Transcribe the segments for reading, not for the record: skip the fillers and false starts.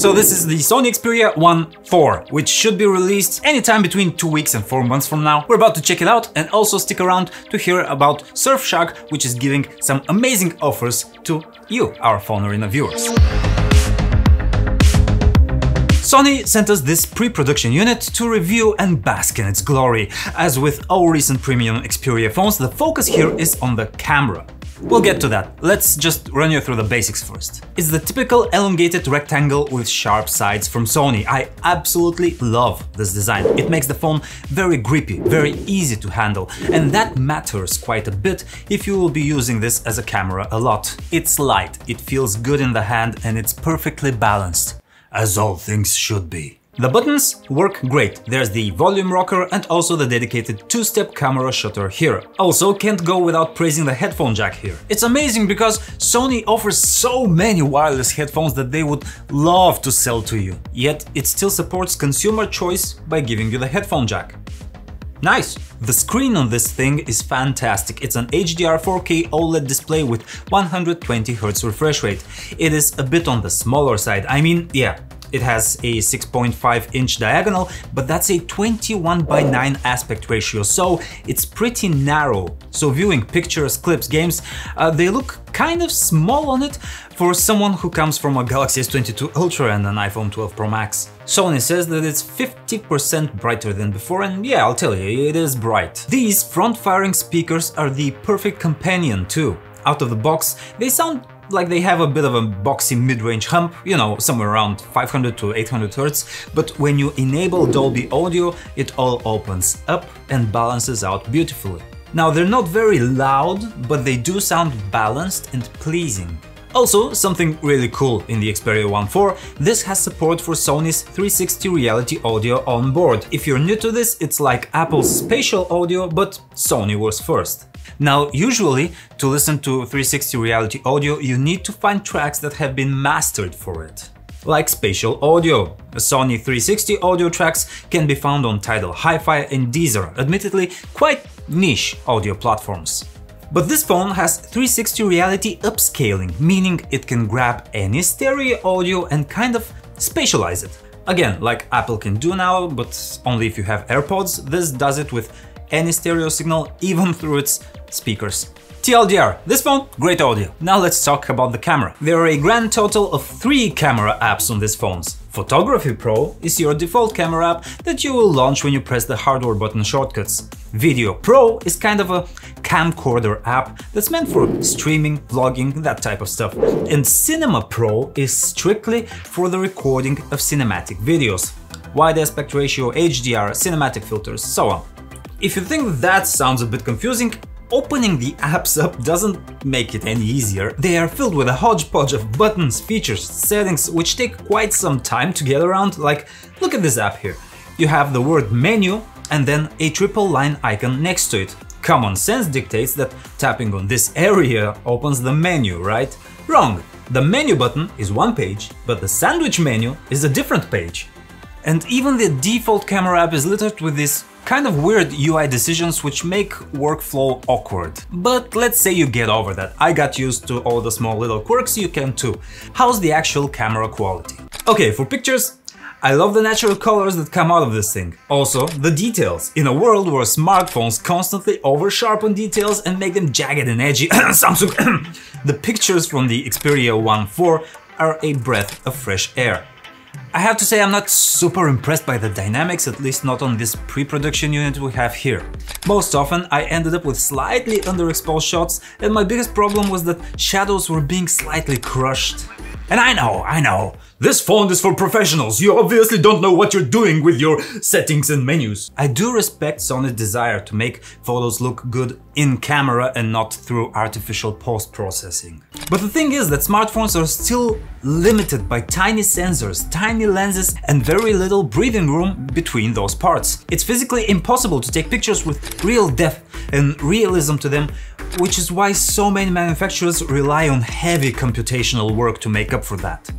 So this is the Sony Xperia 1.4, which should be released anytime between 2 weeks and 4 months from now. We're about to check it out and also stick around to hear about Surfshark, which is giving some amazing offers to you, our PhoneArena viewers. Sony sent us this pre-production unit to review and bask in its glory. As with all recent premium Xperia phones, the focus here is on the camera. We'll get to that. Let's just run you through the basics first. It's the typical elongated rectangle with sharp sides from Sony. I absolutely love this design. It makes the phone very grippy, very easy to handle, and that matters quite a bit if you will be using this as a camera a lot. It's light, it feels good in the hand, and it's perfectly balanced, as all things should be. The buttons work great. There's the volume rocker and also the dedicated two-step camera shutter here. Also, can't go without praising the headphone jack here. It's amazing because Sony offers so many wireless headphones that they would love to sell to you. Yet it still supports consumer choice by giving you the headphone jack. Nice! The screen on this thing is fantastic. It's an HDR 4K OLED display with 120Hz refresh rate. It is a bit on the smaller side. I mean, yeah, it has a 6.5-inch diagonal, but that's a 21:9 aspect ratio, so it's pretty narrow. So viewing pictures, clips, games, they look kind of small on it for someone who comes from a Galaxy S22 Ultra and an iPhone 12 Pro Max. Sony says that it's 50% brighter than before, and yeah, I'll tell you, it is bright. These front-firing speakers are the perfect companion too. Out of the box, they sound like they have a bit of a boxy mid-range hump, you know, somewhere around 500 to 800 Hz, but when you enable Dolby Audio, it all opens up and balances out beautifully. Now, they're not very loud, but they do sound balanced and pleasing. Also, something really cool in the Xperia 1.4, this has support for Sony's 360 reality audio on board. If you're new to this, it's like Apple's spatial audio, but Sony was first. Now, usually, to listen to 360 reality audio, you need to find tracks that have been mastered for it. Like spatial audio. Sony 360 audio tracks can be found on Tidal Hi-Fi and Deezer, admittedly quite niche audio platforms. But this phone has 360 reality upscaling, meaning it can grab any stereo audio and kind of spatialize it. Again, like Apple can do now, but only if you have AirPods, this does it with any stereo signal, even through its speakers. TLDR, this phone, great audio. Now let's talk about the camera. There are a grand total of 3 camera apps on these phones. Photography Pro is your default camera app that you will launch when you press the hardware button shortcuts. Video Pro is kind of a camcorder app that's meant for streaming, vlogging, that type of stuff. And Cinema Pro is strictly for the recording of cinematic videos. Wide aspect ratio, HDR, cinematic filters, so on. If you think that sounds a bit confusing, opening the apps up doesn't make it any easier. They are filled with a hodgepodge of buttons, features, settings, which take quite some time to get around. Like, look at this app here. You have the word menu and then a triple line icon next to it. Common sense dictates that tapping on this area opens the menu, right? Wrong! The menu button is one page, but the sandwich menu is a different page. And even the default camera app is littered with these kind of weird UI decisions which make workflow awkward. But let's say you get over that. I got used to all the small little quirks, you can too. How's the actual camera quality? Okay, for pictures, I love the natural colors that come out of this thing. Also, the details. In a world where smartphones constantly over-sharpen details and make them jagged and edgy, Samsung, the pictures from the Xperia 1.4 are a breath of fresh air. I have to say I'm not super impressed by the dynamics, at least not on this pre-production unit we have here. Most often I ended up with slightly underexposed shots, and my biggest problem was that shadows were being slightly crushed. And I know, this phone is for professionals, you obviously don't know what you're doing with your settings and menus. I do respect Sony's desire to make photos look good in camera and not through artificial post-processing. But the thing is that smartphones are still limited by tiny sensors, tiny lenses and very little breathing room between those parts. It's physically impossible to take pictures with real depth and realism to them, which is why so many manufacturers rely on heavy computational work to make up for that.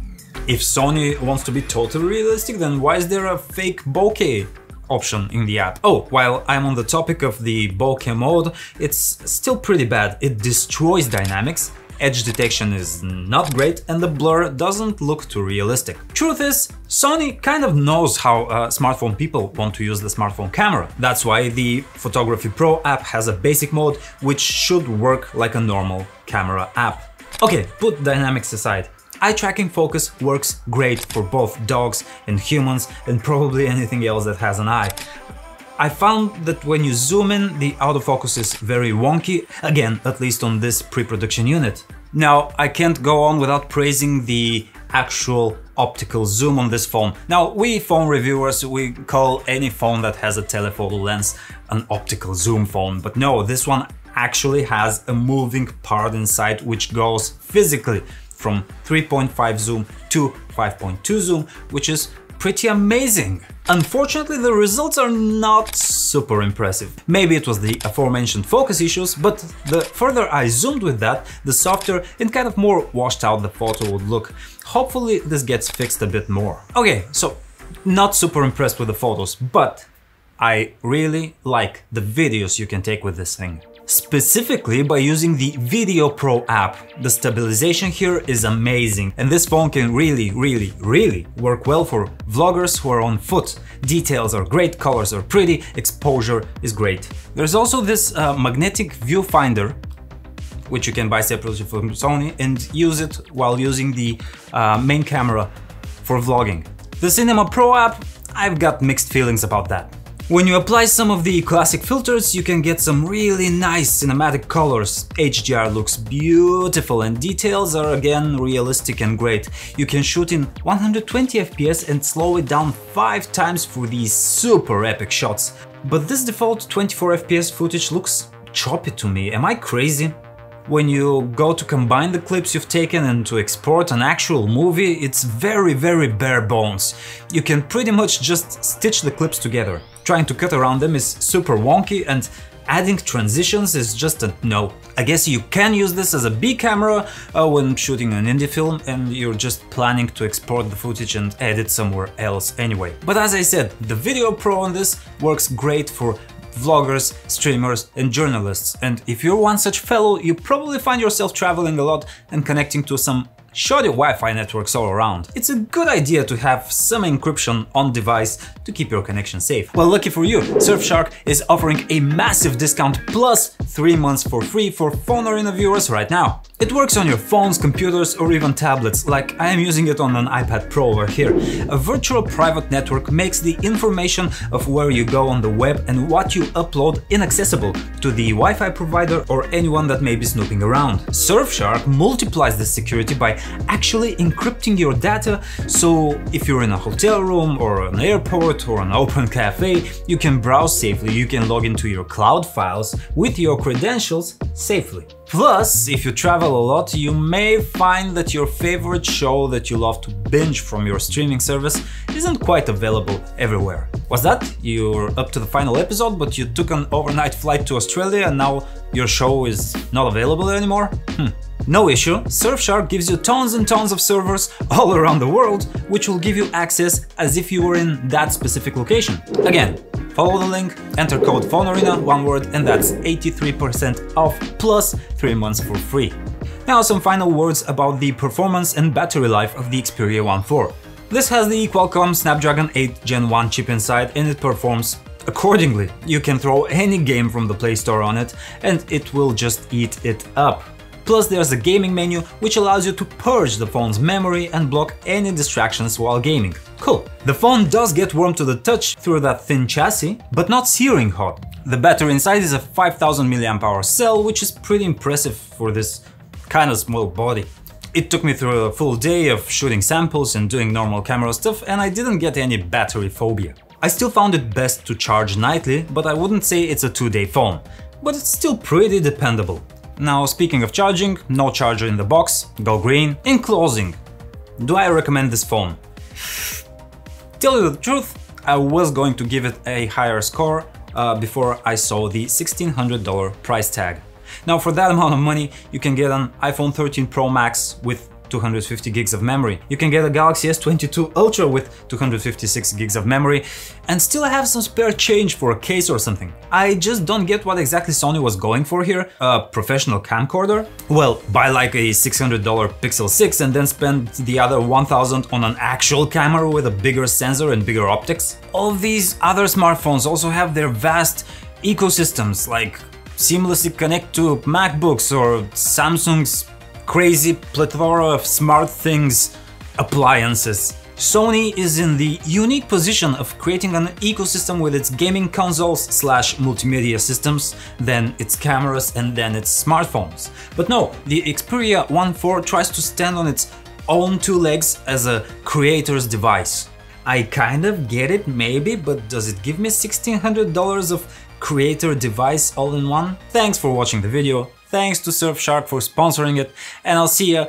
If Sony wants to be totally realistic, then why is there a fake bokeh option in the app? Oh, while I'm on the topic of the bokeh mode, it's still pretty bad. It destroys dynamics edge detection is not great and the blur doesn't look too realistic. Truth is, Sony kind of knows how smartphone people want to use the smartphone camera. That's why the Photography Pro app has a basic mode which should work like a normal camera app. Okay, put dynamics aside. Eye tracking focus works great for both dogs and humans and probably anything else that has an eye. I found that when you zoom in, the autofocus is very wonky, again, at least on this pre-production unit. Now, I can't go on without praising the actual optical zoom on this phone. Now, we phone reviewers, we call any phone that has a telephoto lens an optical zoom phone, but no, this one actually has a moving part inside which goes physically from 3.5 zoom to 5.2 zoom, which is pretty amazing. Unfortunately, the results are not super impressive. Maybe it was the aforementioned focus issues, but the further I zoomed with that, the softer and kind of more washed out the photo would look. Hopefully this gets fixed a bit more. Okay, so not super impressed with the photos, but I really like the videos you can take with this thing. Specifically by using the Video Pro app. The stabilization here is amazing and this phone can really work well for vloggers who are on foot. Details are great, colors are pretty, exposure is great. There's also this magnetic viewfinder which you can buy separately from Sony and use it while using the main camera for vlogging. The Cinema Pro app, I've got mixed feelings about that. When you apply some of the classic filters, you can get some really nice cinematic colors. HDR looks beautiful and details are again realistic and great. You can shoot in 120 FPS and slow it down 5 times for these super epic shots. But this default 24 FPS footage looks choppy to me. Am I crazy? When you go to combine the clips you've taken and to export an actual movie, it's very bare bones. You can pretty much just stitch the clips together. Trying to cut around them is super wonky and adding transitions is just a no. I guess you can use this as a B camera when shooting an indie film and you're just planning to export the footage and edit somewhere else anyway. But as I said, the Video Pro on this works great for vloggers, streamers and journalists, and if you're one such fellow, you probably find yourself traveling a lot and connecting to some shoddy Wi-Fi networks all around. It's a good idea to have some encryption on device to keep your connection safe. Well, lucky for you, Surfshark is offering a massive discount plus 3 months for free for PhoneArena viewers right now. It works on your phones, computers or even tablets, like I am using it on an iPad Pro over here. A virtual private network makes the information of where you go on the web and what you upload inaccessible to the Wi-Fi provider or anyone that may be snooping around. Surfshark multiplies this security by actually encrypting your data, so if you're in a hotel room or an airport or an open cafe, you can browse safely, you can log into your cloud files with your credentials safely. Plus, if you travel a lot, you may find that your favorite show that you love to binge from your streaming service isn't quite available everywhere. Was that? You're up to the final episode, but you took an overnight flight to Australia and now your show is not available anymore? No issue, Surfshark gives you tons and tons of servers all around the world, which will give you access as if you were in that specific location. Again, follow the link, enter code PhoneArena, one word, and that's 83% off plus 3 months for free. Now some final words about the performance and battery life of the Xperia 1.4. This has the Qualcomm Snapdragon 8 Gen 1 chip inside and it performs accordingly. You can throw any game from the Play Store on it and it will just eat it up. Plus there's a gaming menu which allows you to purge the phone's memory and block any distractions while gaming. Cool. The phone does get warm to the touch through that thin chassis, but not searing hot. The battery inside is a 5000 mAh cell, which is pretty impressive for this kind of small body. It took me through a full day of shooting samples and doing normal camera stuff and I didn't get any battery phobia. I still found it best to charge nightly, but I wouldn't say it's a 2-day phone. But it's still pretty dependable. Now, speaking of charging, no charger in the box, go green. In closing, do I recommend this phone? Tell you the truth, I was going to give it a higher score before I saw the $1,600 price tag. Now, for that amount of money, you can get an iPhone 13 Pro Max with 250 gigs of memory. You can get a Galaxy S22 Ultra with 256 gigs of memory and still have some spare change for a case or something. I just don't get what exactly Sony was going for here. A professional camcorder? Well, buy like a $600 Pixel 6 and then spend the other $1,000 on an actual camera with a bigger sensor and bigger optics. All these other smartphones also have their vast ecosystems, like seamlessly connect to MacBooks or Samsung's crazy plethora of smart things appliances. Sony is in the unique position of creating an ecosystem with its gaming consoles / multimedia systems, then its cameras and then its smartphones. But no, the Xperia 1.4 tries to stand on its own two legs as a creator's device. I kind of get it maybe, but does it give me $1,600 of creator device all in one? Thanks for watching the video, thanks to Surfshark for sponsoring it, and I'll see ya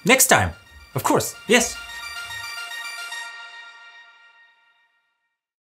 next time. Of course, yes.